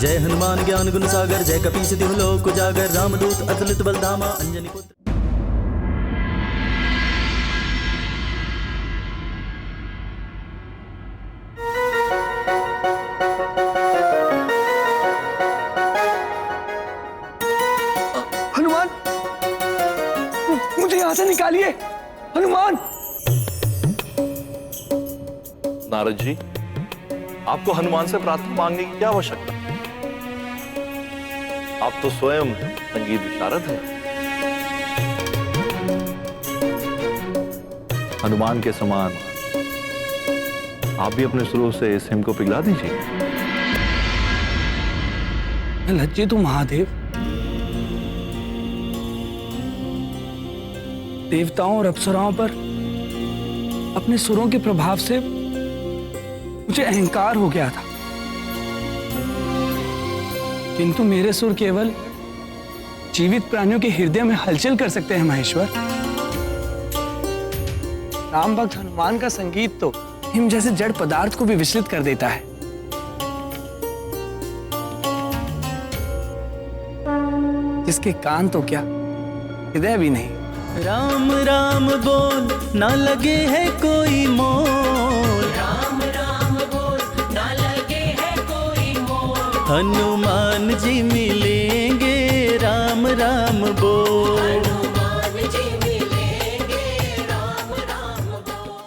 जय हनुमान ज्ञान गुण सागर, जय कपीस तिहु लोक उजागर, रामदूत अतुलित बल धामा, अंजनी पुत्र। हनुमान, मुझे यहां से निकालिए। हनुमान। नारद जी, आपको हनुमान से प्रार्थना मांगने की क्या आवश्यकता? आप तो स्वयं संगीत विशारद हैं। हनुमान के समान आप भी अपने सुरों से इस हिम को पिघला दीजिए। मैं लज्जित हूं महादेव। देवताओं और अप्सराओं पर अपने सुरों के प्रभाव से मुझे अहंकार हो गया था, किंतु मेरे सुर केवल जीवित प्राणियों के हृदय में हलचल कर सकते हैं महेश्वर। राम भक्त हनुमान का संगीत तो हिम जैसे जड़ पदार्थ को भी विचलित कर देता है। जिसके कान तो क्या हृदय भी नहीं। राम राम बोल ना लगे है कोई मोल, राम राम बोल ना लगे है कोई मोल, हनुमान जी मिलेंगे राम राम बोल। हनुमान जी मिलेंगे राम राम बोल।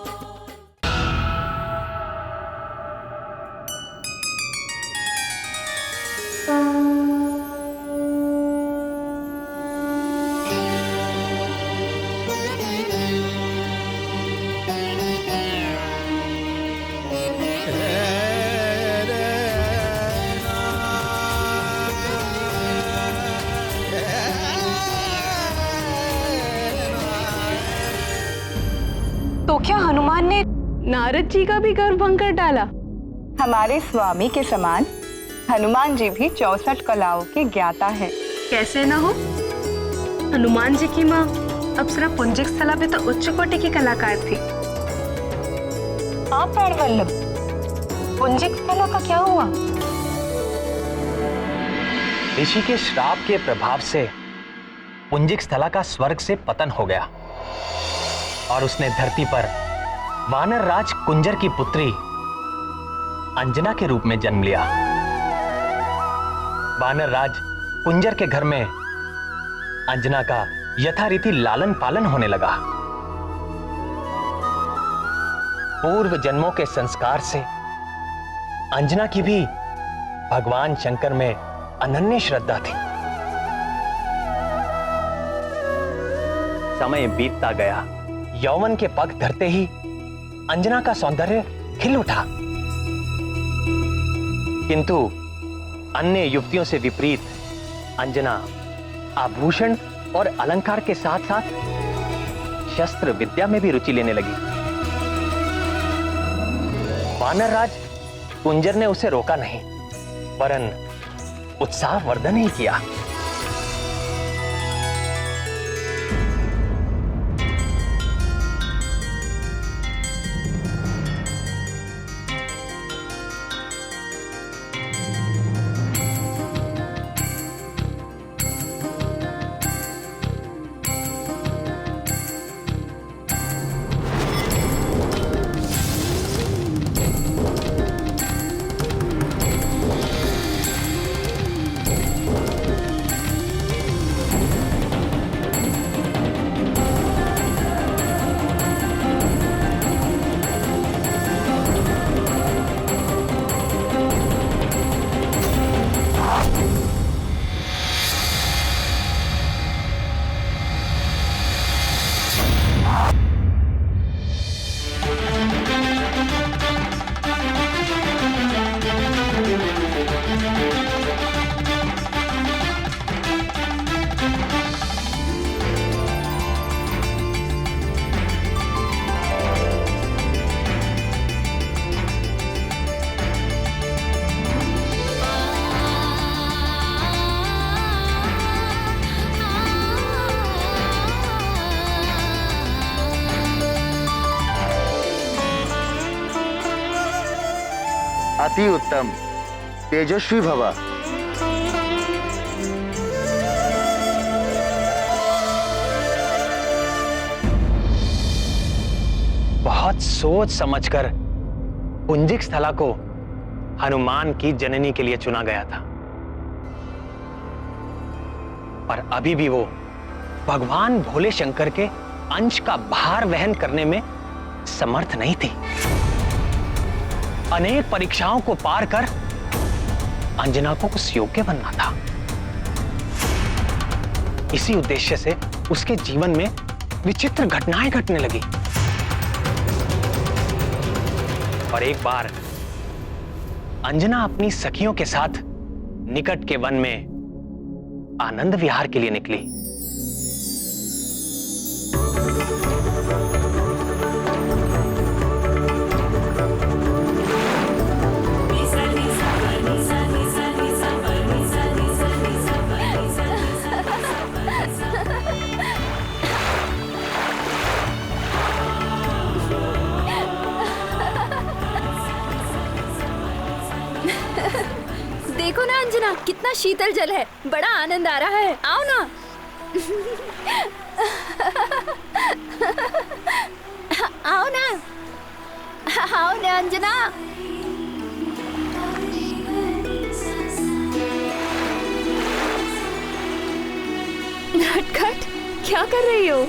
तो क्या हनुमान ने नारद जी का भी गर्व भंग कर डाला? हमारे स्वामी के समान हनुमान जी भी 64 कलाओं के ज्ञाता है। कैसे ना हो, हनुमान जी की माँ अप्सरा पुंजिक स्थला भी तो उच्च कोटि की कलाकार थी। आप प्राणवल्लभ, पुंजिक स्थला का क्या हुआ? ऋषि के श्राप के प्रभाव से पुंजिक स्थला का स्वर्ग से पतन हो गया और उसने धरती पर वानर राज कुंजर की पुत्री अंजना के रूप में जन्म लिया। वानर राज कुंजर के घर में अंजना का यथारीति लालन पालन होने लगा। पूर्व जन्मों के संस्कार से अंजना की भी भगवान शंकर में अनन्य श्रद्धा थी। समय बीतता गया, यौवन के पग धरते ही अंजना का सौंदर्य खिल उठा, किंतु अन्य युवतियों से विपरीत अंजना आभूषण और अलंकार के साथ साथ शस्त्र विद्या में भी रुचि लेने लगी। वानरराज कुंजर ने उसे रोका नहीं, वरन उत्साह वर्धन ही किया। अति उत्तम, तेजस्वी भवा। बहुत सोच समझकर पुंजिक स्थला को हनुमान की जननी के लिए चुना गया था, पर अभी भी वो भगवान भोले शंकर के अंश का भार वहन करने में समर्थ नहीं थी। अनेक परीक्षाओं को पार कर अंजना को उस योग्य बनना था। इसी उद्देश्य से उसके जीवन में विचित्र घटनाएं घटने लगी। और एक बार अंजना अपनी सखियों के साथ निकट के वन में आनंद विहार के लिए निकली। देखो ना अंजना, कितना शीतल जल है, बड़ा आनंद आ रहा है। आओ ना। आओ ना, आओ ना अंजना। नटखट, क्या कर रही हो?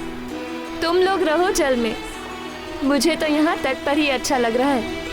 तुम लोग रहो जल में, मुझे तो यहाँ तट पर ही अच्छा लग रहा है।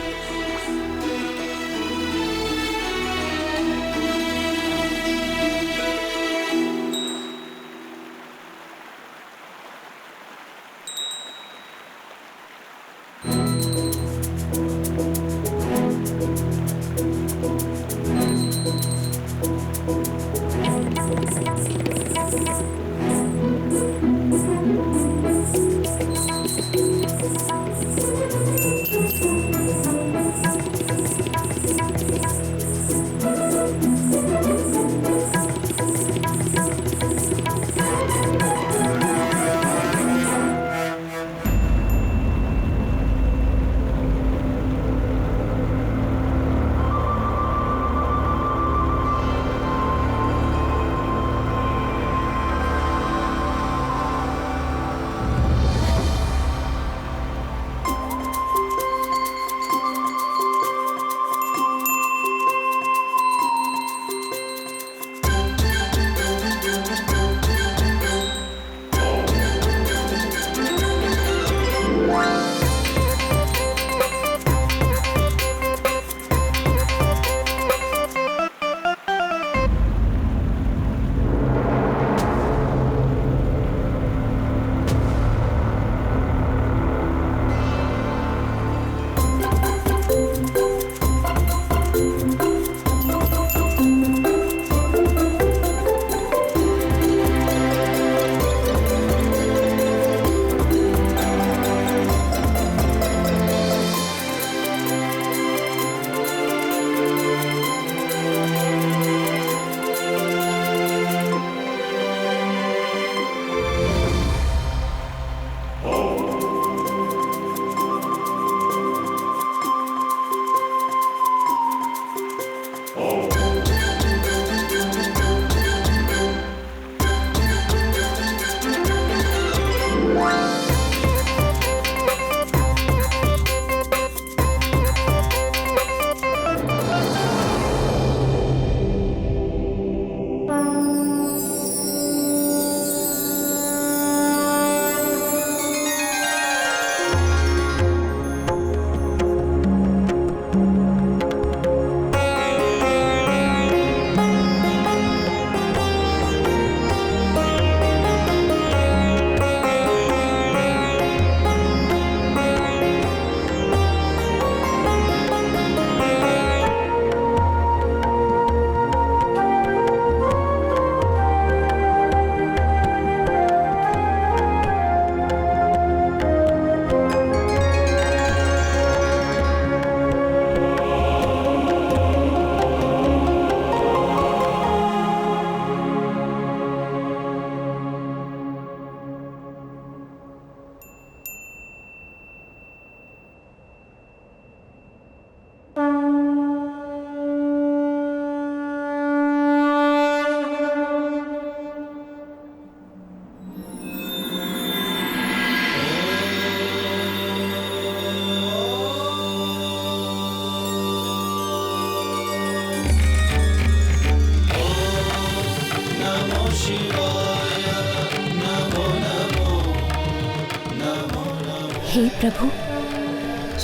हे प्रभु,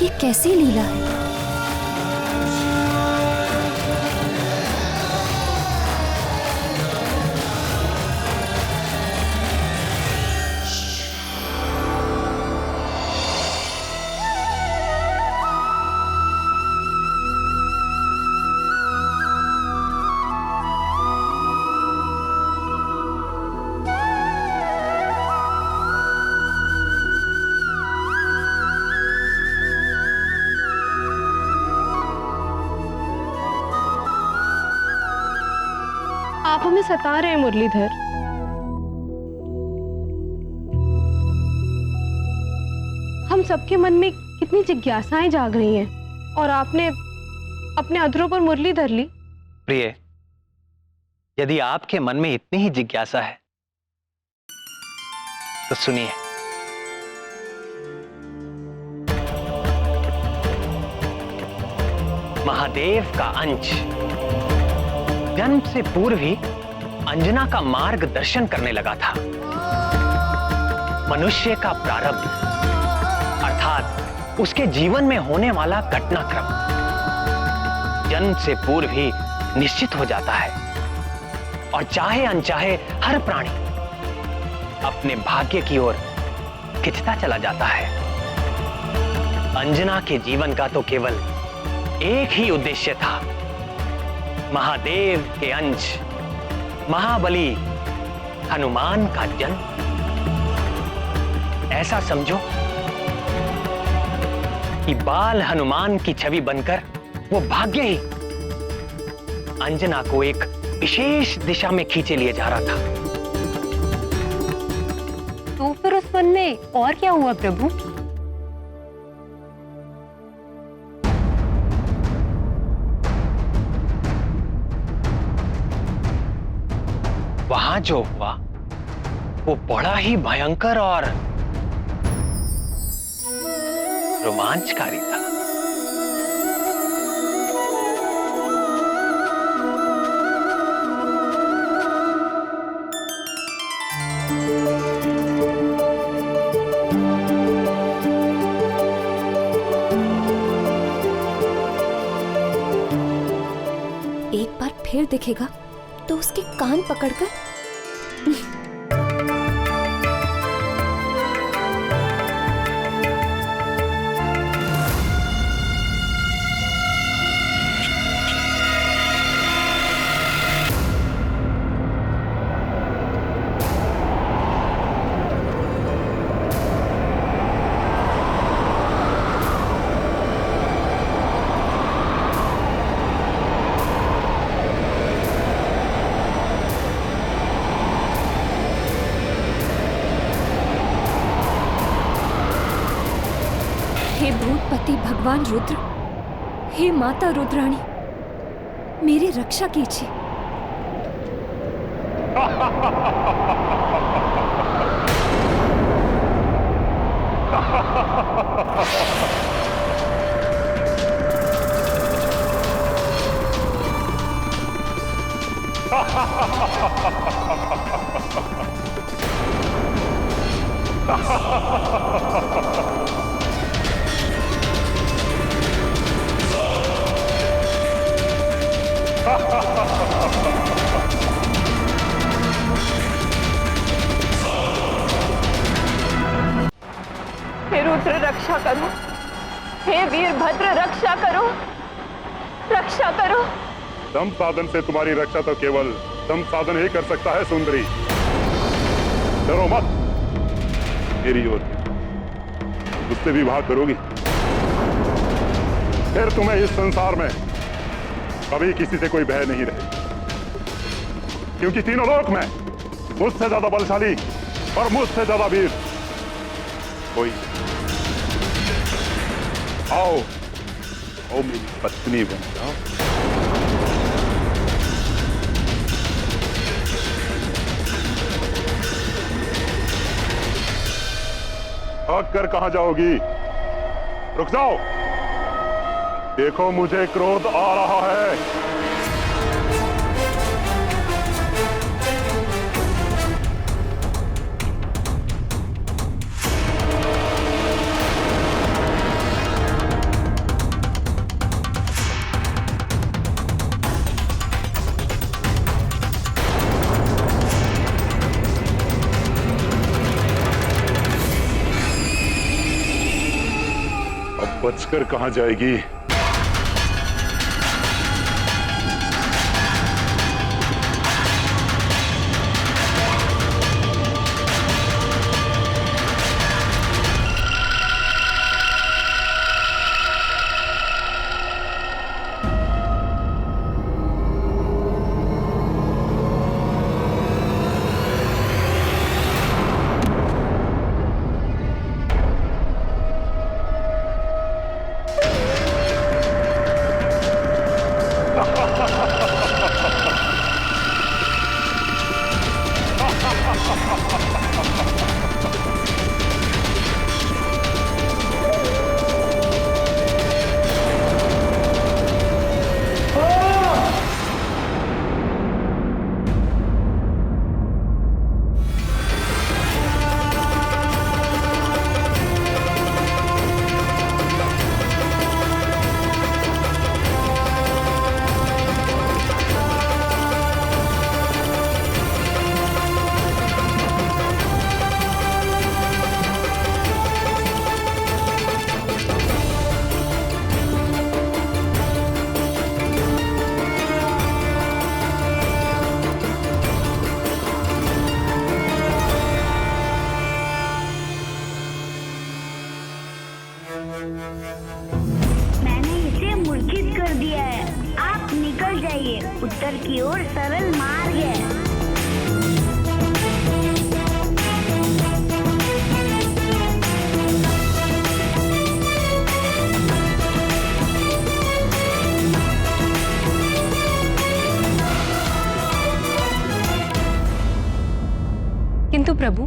ये कैसी लीला है? आप हमें सता रहे हैं मुरलीधर। हम सबके मन में कितनी जिज्ञासाएं जाग रही हैं और आपने अपने अधरों पर मुरली धर ली। प्रिय, यदि आपके मन में इतनी ही जिज्ञासा है तो सुनिए। महादेव का अंश जन्म से पूर्व ही अंजना का मार्गदर्शन करने लगा था। मनुष्य का प्रारब्ध अर्थात उसके जीवन में होने वाला घटनाक्रम जन्म से पूर्व ही निश्चित हो जाता है और चाहे अनचाहे हर प्राणी अपने भाग्य की ओर खिंचता चला जाता है। अंजना के जीवन का तो केवल एक ही उद्देश्य था, महादेव के अंश महाबली हनुमान का जन्म। ऐसा समझो कि बाल हनुमान की छवि बनकर वो भाग्य ही अंजना को एक विशेष दिशा में खींचे लिए जा रहा था। तो फिर उस वन में और क्या हुआ प्रभु? वहां जो हुआ वो बड़ा ही भयंकर और रोमांचकारी था। एक बार फिर दिखेगा तो उसके कान पकड़कर हे भूतपति भगवान रुद्र, हे माता रुद्राणी, मेरी रक्षा कीजिए। हे रुद्र रक्षा करो, हे वीरभद्र रक्षा करो, रक्षा करो। दम साधन से तुम्हारी रक्षा तो केवल दम साधन ही कर सकता है सुंदरी। डरो मत, मेरी ओर उससे विवाह करोगी फिर तुम्हें इस संसार में कभी किसी से कोई भय नहीं रहे, क्योंकि तीनों लोक में मुझसे ज्यादा बलशाली और मुझसे ज्यादा वीर कोई। आओ आओ मेरी पत्नी बन जाओ। भाग कर कहां जाओगी? रुक जाओ, देखो मुझे क्रोध आ रहा है। बचकर कहां जाएगी। मैंने इसे मूर्छित कर दिया है। आप निकल जाइए, उत्तर की ओर सरल मार्ग है। किंतु प्रभु,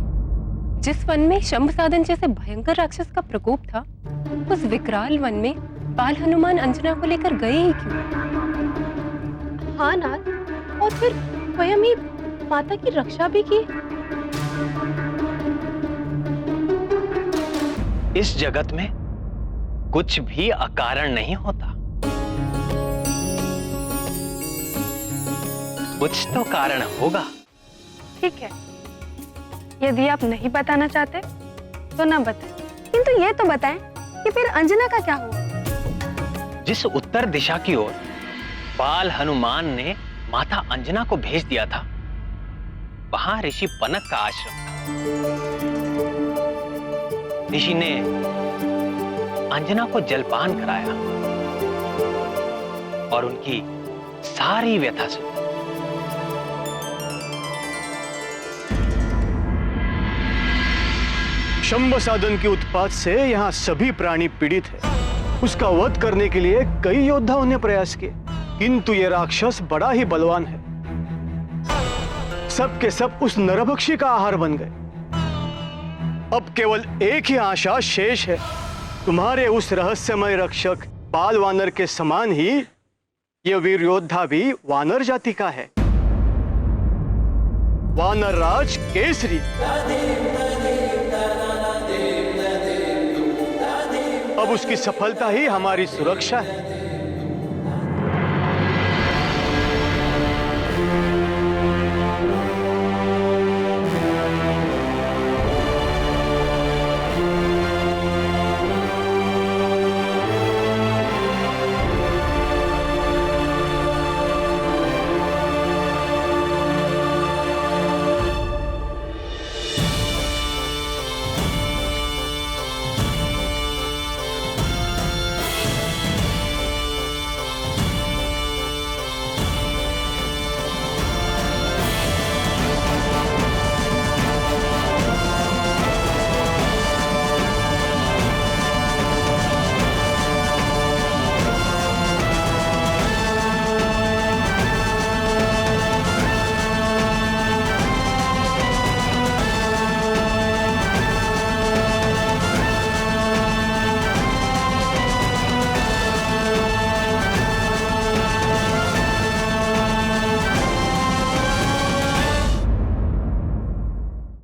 जिस वन में शंभ साधन जैसे भयंकर राक्षस का प्रकोप था, उस विकराल वन में बाल हनुमान अंजना को लेकर गए ही क्यों? हाँ नाथ, और फिर स्वयं ही माता की रक्षा भी की। इस जगत में कुछ भी अकारण नहीं होता। कुछ तो कारण होगा। ठीक है, यदि आप नहीं बताना चाहते तो ना बताएं, किंतु ये तो बताएं कि फिर अंजना का क्या हुआ? जिस उत्तर दिशा की ओर बाल हनुमान ने माता अंजना को भेज दिया था, वहां ऋषि पनक का आश्रम था। ऋषि ने अंजना को जलपान कराया और उनकी सारी व्यथा सुनी। शंभ साधन के उत्पात से यहाँ सभी प्राणी पीड़ित है। उसका वध करने के लिए कई योद्धाओं ने प्रयास किए, किंतु ये राक्षस बड़ा ही बलवान है। सब के सब उस नरभक्षी का आहार बन गए। अब केवल एक ही आशा शेष है, तुम्हारे उस रहस्यमय रक्षक बाल वानर के समान ही यह वीर योद्धा भी वानर जाति का है, वानर राज केसरी। अब उसकी सफलता ही हमारी सुरक्षा है।